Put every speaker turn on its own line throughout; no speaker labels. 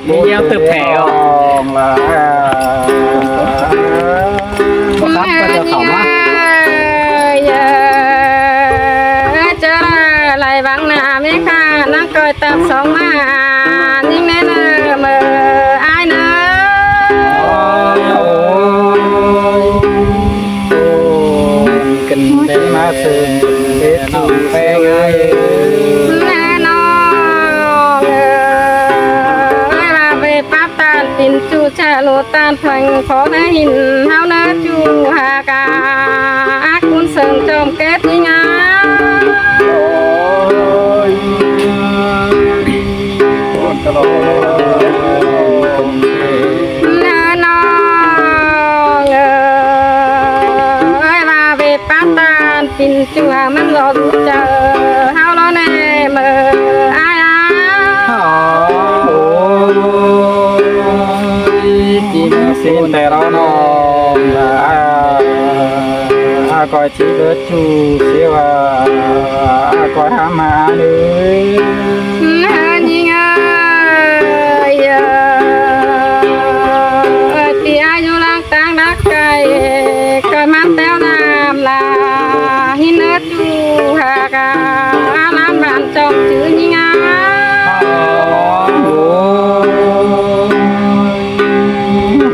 nhiều tập thể không
là
một khắp có được không á
lại vắng nà mấy kha năng coi tập sống mà nhưng nên mờ ai nữa
kinh tế mà thường để nó phê ngay
nè nó là về pháp tan tin chu cha lô tan thành khó nè hình hao nè chu hà cả cuốn sừng trộm kết đi ngá tin chú hàng mình lo giúp chờ hao lo nè mờ ai
chỉ xin để đó nó là coi chỉ đỡ chú xíu coi hàm hà nữa
nhìn ơi thì ai du lang tăng đắc cây coi mắt téo nam là hin ớt chú hà cả làm bạn chồng chữ như ngá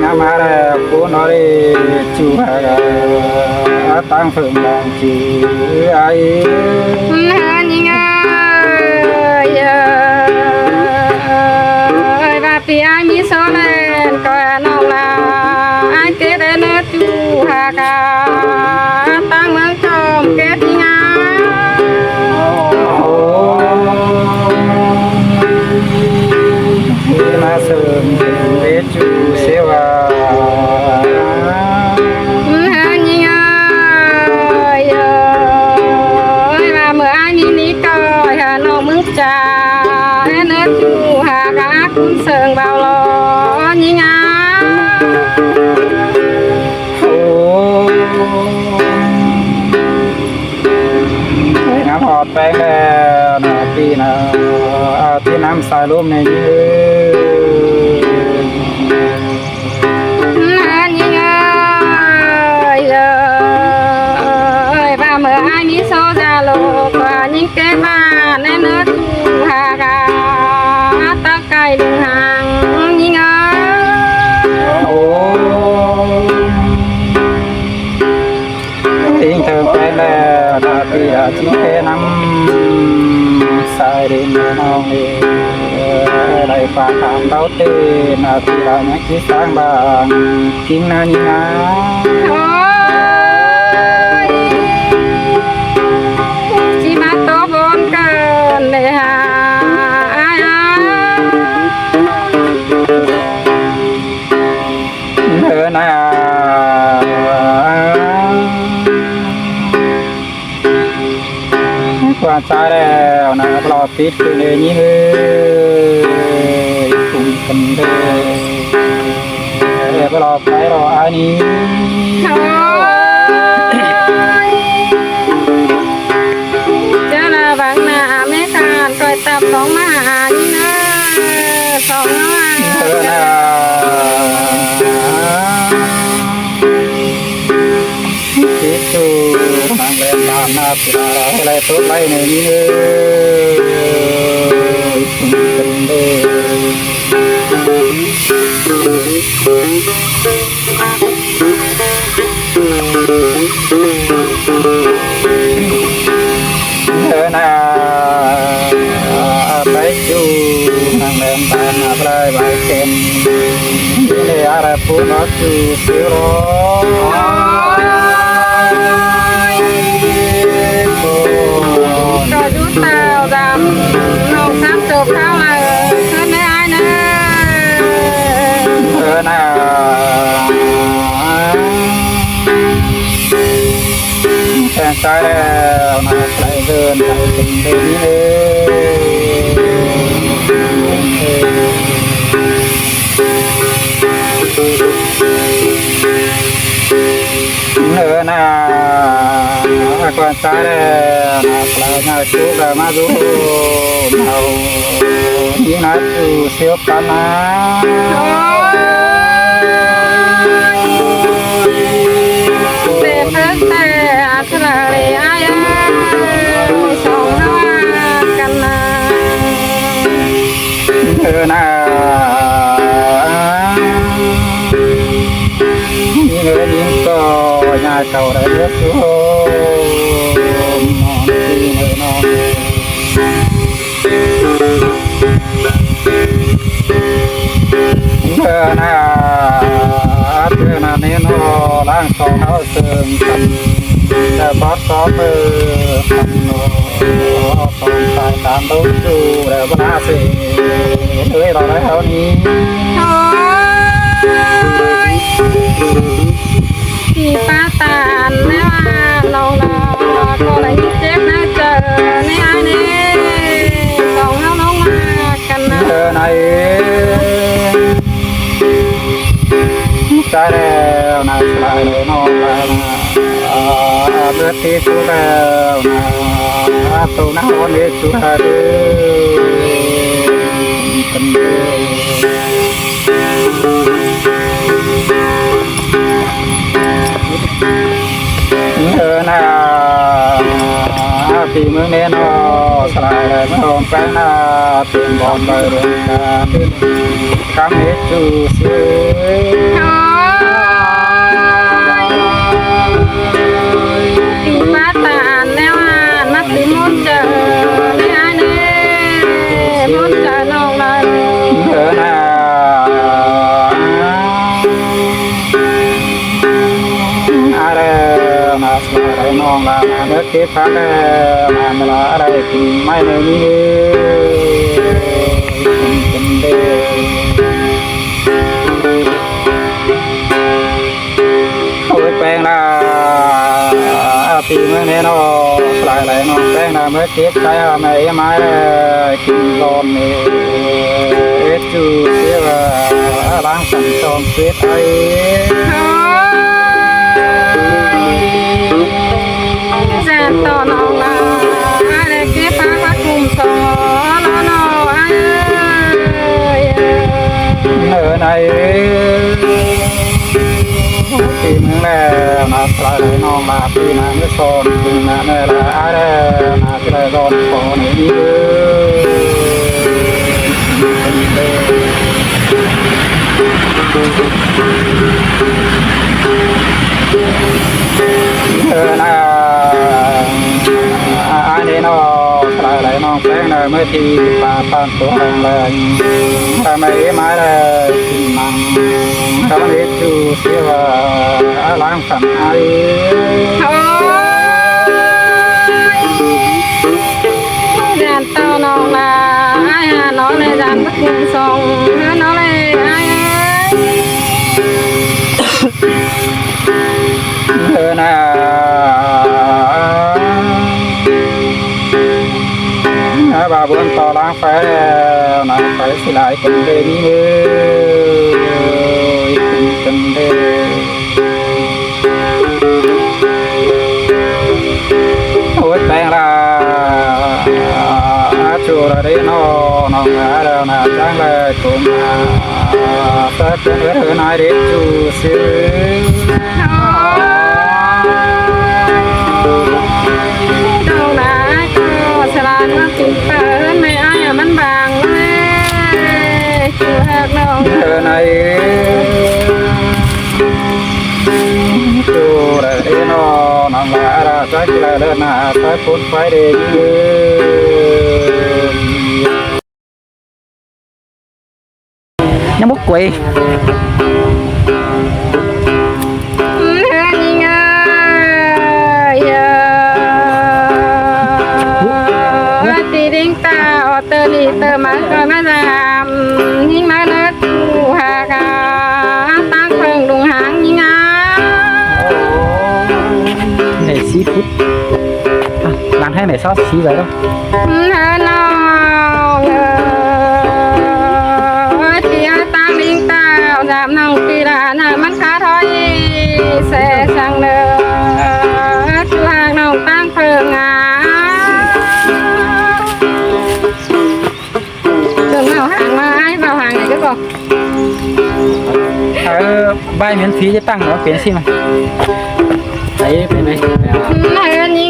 ngắm hà là cô nói chú hà cả tăng phượng làm chữ ai
như ngá ơi và thì ai mi số lên coi nó là ai kế đến ớt chú hà cả tăng mừng chồng kết đi ngá
mà sớm biết chú xíu
nhìn ơi và mưa ai mi ní coi nó mừng trà ớt chú hà cả cũng sờn vào lo nhìn
ngắm hot beng nè tí năm xài luôn này như
nhìn ơi và mưa ai mi số ra lộ và những cái mà nên ớt chú hà cả tất cả đường hàng nhìn
tiếng thơ phải là thì chỉ cái năm xài đến non đi đây phá thảm đau tên thì là những chiếc sáng bằng kim na như
chỉ mà to vốn cần để ai
thơ này quan sát đèo nè lo tít cứ để như cùng cần để lo phải lo ai ní
cho là vắng nà mấy can coi tập sống mà như nữa sống
itu mang lên bàn nát lại tốt lại này như cần đê na bay chu mang lên bàn nát lại bài kèm để ara phu nó chu xíu
rồi rút tàu làm nông sắp chụp khao là hơn mấy ai nữa
sang trái đèo nè lại vườn lại tình đến nữa nè quan trái đèo nè lại nhà chú là má chú nào ยิงนัดอยู่เสียวปานา
เสพแต่อัศราเรียสองนวกันนา
นายิงยิงก็ยาเก่าได้เยอะสุดนอนที่นอนนาเนโนล้างสองเอาเสริมกันแต่บอสก็เปิดทำโนตอนตายตามดูดูแล้วก็น่าเสียเลยเราแล้วนี้
พี่ป้าตาแม่ว่าน้องนาก็เลยเจ็บนะเจอในไอ้นี่สองน้องมากันนะ
ในใจแล้วนะสลายเลยน้องแล้วนะเลือดที่สุดแล้วนะตัวน้าวันนี้สุดท้ายกันนะปีเมืองเนนสลายเลยน้องแป้งนะเปลี่ยนบอลไปเรื่องการคำเหตุจูเสีย
ปีป้าตาแม่ว่านักติมุนเจอในไอ้นี่มุนเจอน้องเลย
นาอะไรมาสลายน้องลาเมื่อกี้พักมาเวลาอะไรกินไม่เลยนี่เป็นเด็กโอ้ยแปลงนะปีเมื่อนี้น้องสลายไหลน้องแปลงนะเมื่อกี้ใช้ไม่ไม้กินร้อนนี่จูเสียล้างสันจอมเสียไทย
แสบต่อน้องละอะไรเก็บผ้าพักคุมสอนน้องไอ้
ในปีมึงแล้วมาสลายน้องมาปีมาเมื่อโซนปีมาเมื่อละอะไรมาที่ไรร้อนขอหนีนะอันนี้น้องสลายน้องแป้งเมื่อที่ปาปานตัวแรงแรงทำไมมาเลยกินมังทำให้จูเสียว่าล้างสันไอ
แดนต่อน้องละไอ้น้องเลยดันพักคุมสองน้องเลยไอ้
นะบาบุญต่อล้างไฟแล้วนะไฟสลายกันเลยนี่เลยกันเลยโอ้ยแปลงละจูระเดนน้องแล้วนะจังเลยตุ้มสักเดือนนายเด็กจูเสีย
น้องละก็สลานมาติดเปิดไม่ไอ้มันบางเลยจูหักน้อง
ในจูระเดนน้องละจักเลยเดินหน้าไปพุ่นไฟเด็กยังบุกกวย
ตีดิ้งตาอเตอร์ลีเตอร์มาเตอร์มาจามยิ่งมาเลิศดูหากาตั้งเพิ่งดุงหางยิ่งอ่ะ
ไหนซีฟู้ดร้านให้ไหนซอสซีไว้แล้ว
น้องตีตั้งดิ้งตาจามน้องตีลาน่ะมันขาถอยเสสังเด้อจูหากน้องตั้งเพิ่งอ่ะ
ใบเหมือนผีจะตั้งเหรอเปลี่ยนสิมัน
ไอ้เป็นไหม
เฮือนยิง